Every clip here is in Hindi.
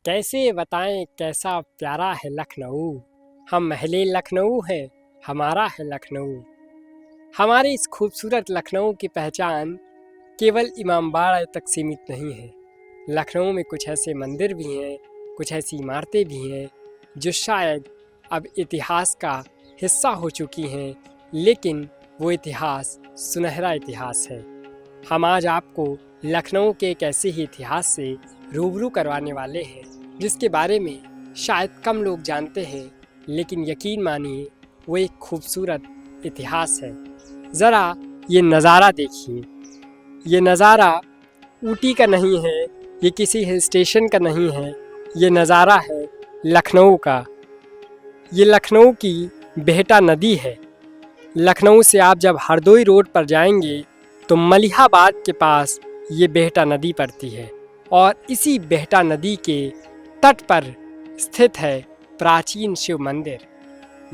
कैसे बताएं कैसा प्यारा है लखनऊ। हम महले लखनऊ है, हमारा है लखनऊ। हमारे इस खूबसूरत लखनऊ की पहचान केवल इमामबाड़ा तक सीमित नहीं है। लखनऊ में कुछ ऐसे मंदिर भी हैं, कुछ ऐसी इमारतें भी हैं जो शायद अब इतिहास का हिस्सा हो चुकी हैं, लेकिन वो इतिहास सुनहरा इतिहास है। हम आज आपको लखनऊ के एक ऐसे ही इतिहास से रूबरू करवाने वाले हैं जिसके बारे में शायद कम लोग जानते हैं, लेकिन यकीन मानिए वो एक खूबसूरत इतिहास है। ज़रा ये नज़ारा देखिए। ये नज़ारा ऊटी का नहीं है, ये किसी हिल स्टेशन का नहीं है, ये नज़ारा है लखनऊ का। ये लखनऊ की बेहटा नदी है। लखनऊ से आप जब हरदोई रोड पर जाएंगे तो मलिहाबाद के पास ये बेहटा नदी पड़ती है और इसी बेहटा नदी के तट पर स्थित है प्राचीन शिव मंदिर।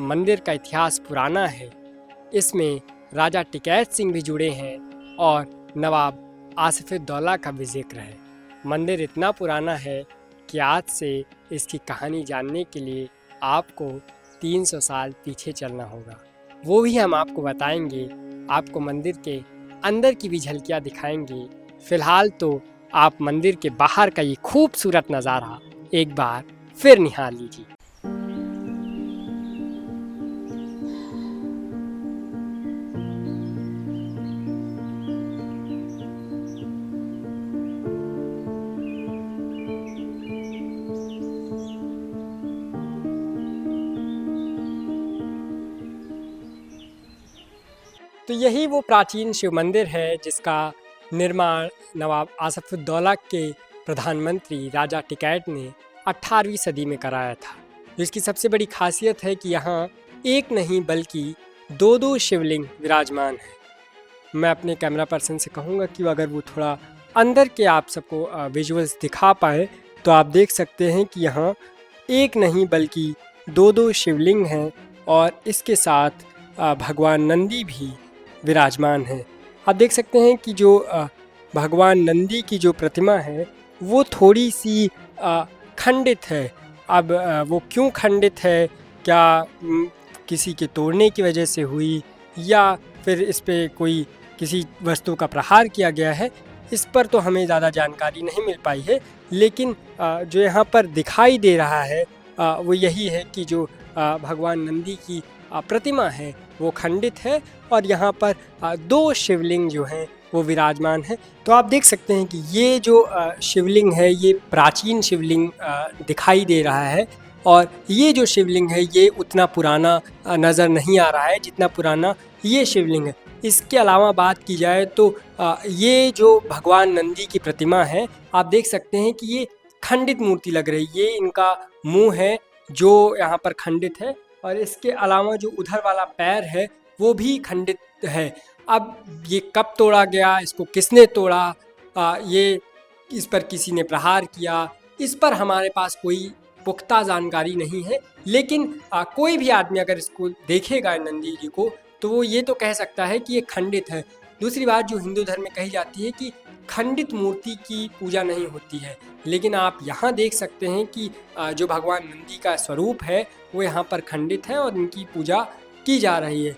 मंदिर का इतिहास पुराना है। इसमें राजा टिकैत सिंह भी जुड़े हैं और नवाब आसिफउद्दौला का भी जिक्र है। मंदिर इतना पुराना है कि आज से इसकी कहानी जानने के लिए आपको 300 साल पीछे चलना होगा। वो भी हम आपको बताएंगे, आपको मंदिर के अंदर की भी झलकियाँ दिखाएंगे। फिलहाल तो आप मंदिर के बाहर का ये खूबसूरत नज़ारा एक बार फिर निहार लीजिए। तो यही वो प्राचीन शिव मंदिर है जिसका निर्माण नवाब आसिफउद्दौला के प्रधानमंत्री राजा टिकैत ने 18वीं सदी में कराया था। जिसकी सबसे बड़ी खासियत है कि यहाँ एक नहीं बल्कि दो शिवलिंग विराजमान हैं। मैं अपने कैमरा पर्सन से कहूँगा कि अगर वो थोड़ा अंदर के आप सबको विजुअल्स दिखा पाए तो आप देख सकते हैं कि यहाँ एक नहीं बल्कि दो शिवलिंग हैं और इसके साथ भगवान नंदी भी विराजमान है। आप देख सकते हैं कि जो भगवान नंदी की जो प्रतिमा है वो थोड़ी सी खंडित है। अब वो क्यों खंडित है, क्या किसी के तोड़ने की वजह से हुई या फिर इस पे कोई किसी वस्तु का प्रहार किया गया है, इस पर तो हमें ज़्यादा जानकारी नहीं मिल पाई है। लेकिन जो यहाँ पर दिखाई दे रहा है वो यही है कि जो भगवान नंदी की प्रतिमा है वो खंडित है और यहाँ पर दो शिवलिंग जो हैं वो विराजमान है। तो आप देख सकते हैं कि ये जो शिवलिंग है ये प्राचीन शिवलिंग दिखाई दे रहा है और ये जो शिवलिंग है ये उतना पुराना नज़र नहीं आ रहा है जितना पुराना ये शिवलिंग है। इसके अलावा बात की जाए तो ये जो भगवान नंदी की प्रतिमा है आप देख सकते हैं कि ये खंडित मूर्ति लग रही है। ये इनका मुंह है जो यहाँ पर खंडित है और इसके अलावा जो उधर वाला पैर है वो भी खंडित है। अब ये कब तोड़ा गया, इसको किसने तोड़ा, ये इस पर किसी ने प्रहार किया, इस पर हमारे पास कोई पुख्ता जानकारी नहीं है। लेकिन कोई भी आदमी अगर इसको देखेगा नंदी जी को तो वो ये तो कह सकता है कि ये खंडित है। दूसरी बात जो हिंदू धर्म में कही जाती है कि खंडित मूर्ति की पूजा नहीं होती है, लेकिन आप यहाँ देख सकते हैं कि जो भगवान नंदी का स्वरूप है वो यहाँ पर खंडित है और इनकी पूजा की जा रही है।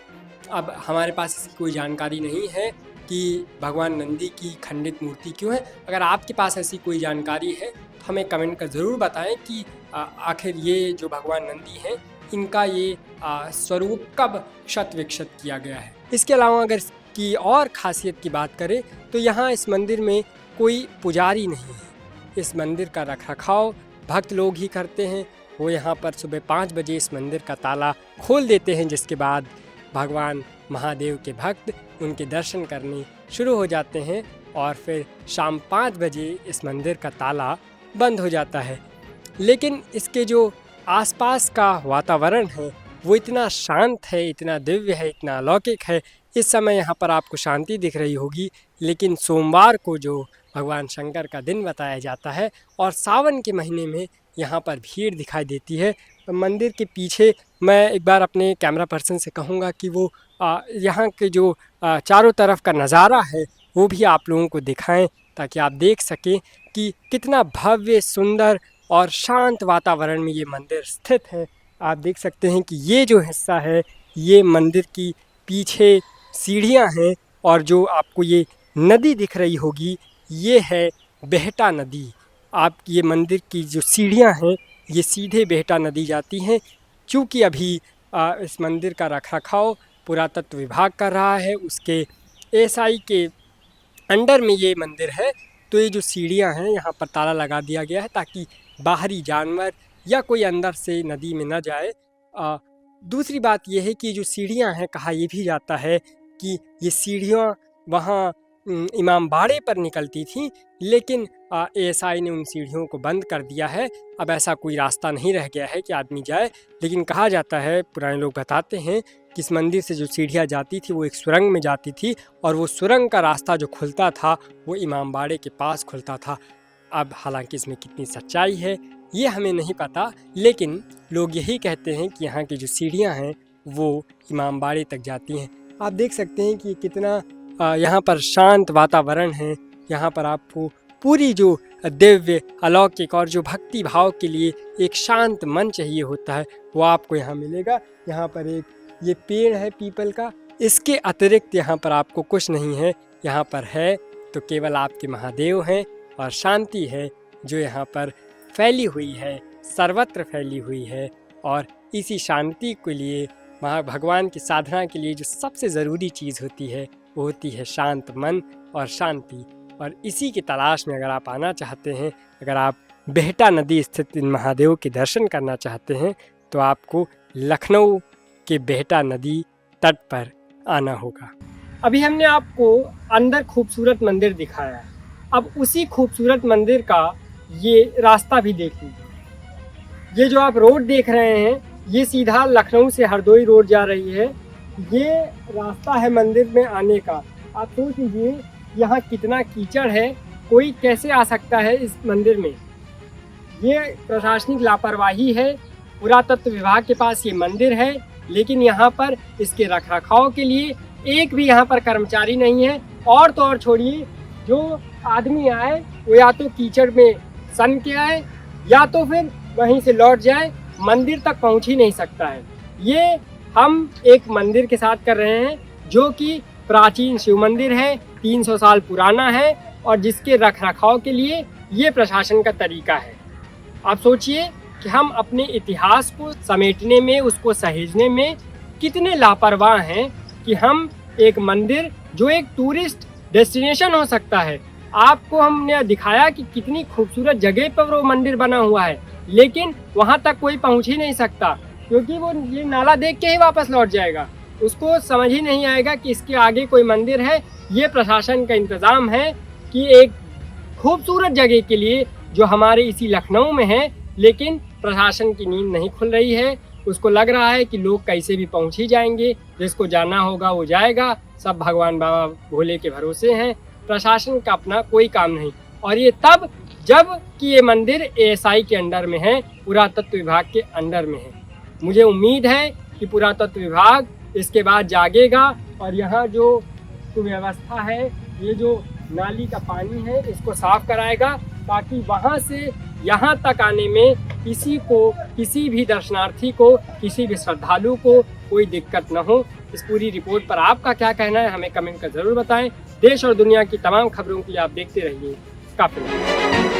अब हमारे पास इसकी कोई जानकारी नहीं है कि भगवान नंदी की खंडित मूर्ति क्यों है। अगर आपके पास ऐसी कोई जानकारी है तो हमें कमेंट कर ज़रूर बताएं कि आखिर ये जो भगवान नंदी हैं इनका ये स्वरूप कब शत विकसित किया गया है। इसके अलावा अगर की और ख़ासियत की बात करें तो यहाँ इस मंदिर में कोई पुजारी नहीं है। इस मंदिर का रखरखाव भक्त लोग ही करते हैं। वो यहाँ पर सुबह 5 बजे इस मंदिर का ताला खोल देते हैं, जिसके बाद भगवान महादेव के भक्त उनके दर्शन करने शुरू हो जाते हैं और फिर शाम 5 बजे इस मंदिर का ताला बंद हो जाता है। लेकिन इसके जो आसपास का वातावरण है वो इतना शांत है, इतना दिव्य है, इतना अलौकिक है। इस समय यहाँ पर आपको शांति दिख रही होगी, लेकिन सोमवार को जो भगवान शंकर का दिन बताया जाता है और सावन के महीने में यहाँ पर भीड़ दिखाई देती है। मंदिर के पीछे मैं एक बार अपने कैमरा पर्सन से कहूँगा कि वो यहाँ के जो चारों तरफ का नज़ारा है वो भी आप लोगों को दिखाएं ताकि आप देख सकें कि कितना भव्य, सुंदर और शांत वातावरण में ये मंदिर स्थित है। आप देख सकते हैं कि ये जो हिस्सा है, ये मंदिर की पीछे सीढ़ियाँ हैं और जो आपको ये नदी दिख रही होगी, ये है बेहटा नदी। आप ये मंदिर की जो सीढ़ियाँ हैं, ये सीधे बेहटा नदी जाती हैं। चूँकि अभी इस मंदिर का रखरखाव पुरातत्व विभाग कर रहा है, उसके एएसआई के अंडर में ये मंदिर है, तो ये जो सीढ़ियाँ हैं यहाँ पर ताला लगा दिया गया है ताकि बाहरी जानवर या कोई अंदर से नदी में न जाए। दूसरी बात ये है कि जो सीढ़ियाँ हैं, कहा ये भी जाता है कि ये सीढ़ियाँ वहाँ इमाम बाड़े पर निकलती थी, लेकिन एएसआई ने उन सीढ़ियों को बंद कर दिया है। अब ऐसा कोई रास्ता नहीं रह गया है कि आदमी जाए। लेकिन कहा जाता है, पुराने लोग बताते हैं कि इस मंदिर से जो सीढ़ियाँ जाती थी वो एक सुरंग में जाती थी और वो सुरंग का रास्ता जो खुलता था वो इमाम बाड़े के पास खुलता था। अब हालांकि इसमें कितनी सच्चाई है ये हमें नहीं पता, लेकिन लोग यही कहते हैं कि यहाँ की जो सीढ़ियाँ हैं वो इमाम बाड़े तक जाती हैं। आप देख सकते हैं कि कितना यहाँ पर शांत वातावरण है। यहाँ पर आपको पूरी जो दिव्य, अलौकिक और जो भक्ति भाव के लिए एक शांत मन चाहिए होता है वो आपको यहाँ मिलेगा। यहाँ पर एक ये पेड़ है पीपल का, इसके अतिरिक्त यहाँ पर आपको कुछ नहीं है। यहाँ पर है तो केवल आपके महादेव हैं और शांति है जो यहाँ पर फैली हुई है, सर्वत्र फैली हुई है। और इसी शांति के लिए, भगवान की साधना के लिए जो सबसे ज़रूरी चीज़ होती है वो होती है शांत मन और शांति। और इसी की तलाश में अगर आप आना चाहते हैं, अगर आप बेहटा नदी स्थित इन महादेव के दर्शन करना चाहते हैं, तो आपको लखनऊ के बेहटा नदी तट पर आना होगा। अभी हमने आपको अंदर खूबसूरत मंदिर दिखाया है, अब उसी खूबसूरत मंदिर का ये रास्ता भी देख लीजिए। ये जो आप रोड देख रहे हैं, ये सीधा लखनऊ से हरदोई रोड जा रही है। ये रास्ता है मंदिर में आने का। आप सोच लीजिए यहाँ कितना कीचड़ है, कोई कैसे आ सकता है इस मंदिर में। ये प्रशासनिक लापरवाही है। पुरातत्व विभाग के पास ये मंदिर है, लेकिन यहाँ पर इसके रखरखाव के लिए एक भी यहाँ पर कर्मचारी नहीं है। और तो और छोड़िए, जो आदमी आए वो या तो कीचड़ में सन के आए या तो फिर वहीं से लौट जाए, मंदिर तक पहुँच ही नहीं सकता है। ये हम एक मंदिर के साथ कर रहे हैं जो कि प्राचीन शिव मंदिर है, 300 साल पुराना है और जिसके रखरखाव के लिए ये प्रशासन का तरीका है। आप सोचिए कि हम अपने इतिहास को समेटने में, उसको सहेजने में कितने लापरवाह हैं कि हम एक मंदिर जो एक टूरिस्ट डेस्टिनेशन हो सकता है, आपको हमने दिखाया कि कितनी खूबसूरत जगह पर वो मंदिर बना हुआ है, लेकिन वहाँ तक कोई पहुँच ही नहीं सकता क्योंकि वो ये नाला देख के ही वापस लौट जाएगा। उसको समझ ही नहीं आएगा कि इसके आगे कोई मंदिर है। ये प्रशासन का इंतज़ाम है कि एक खूबसूरत जगह के लिए जो हमारे इसी लखनऊ में है, लेकिन प्रशासन की नींद नहीं खुल रही है। उसको लग रहा है कि लोग कैसे भी पहुंच ही जाएंगे, जिसको जाना होगा वो जाएगा, सब भगवान बाबा भोले के भरोसे हैं। प्रशासन का अपना कोई काम नहीं। और ये तब जब कि ये मंदिर एएसआई के अंडर में है, पुरातत्व विभाग के अंडर में है। मुझे उम्मीद है कि पुरातत्व विभाग इसके बाद जागेगा और यहाँ जो सुव्यवस्था है, ये जो नाली का पानी है, इसको साफ कराएगा ताकि वहाँ से यहाँ तक आने में किसी को, किसी भी दर्शनार्थी को, किसी भी श्रद्धालु को कोई दिक्कत न हो। इस पूरी रिपोर्ट पर आपका क्या कहना है हमें कमेंट कर ज़रूर बताएं। देश और दुनिया की तमाम खबरों के लिए आप देखते रहिए काफिला।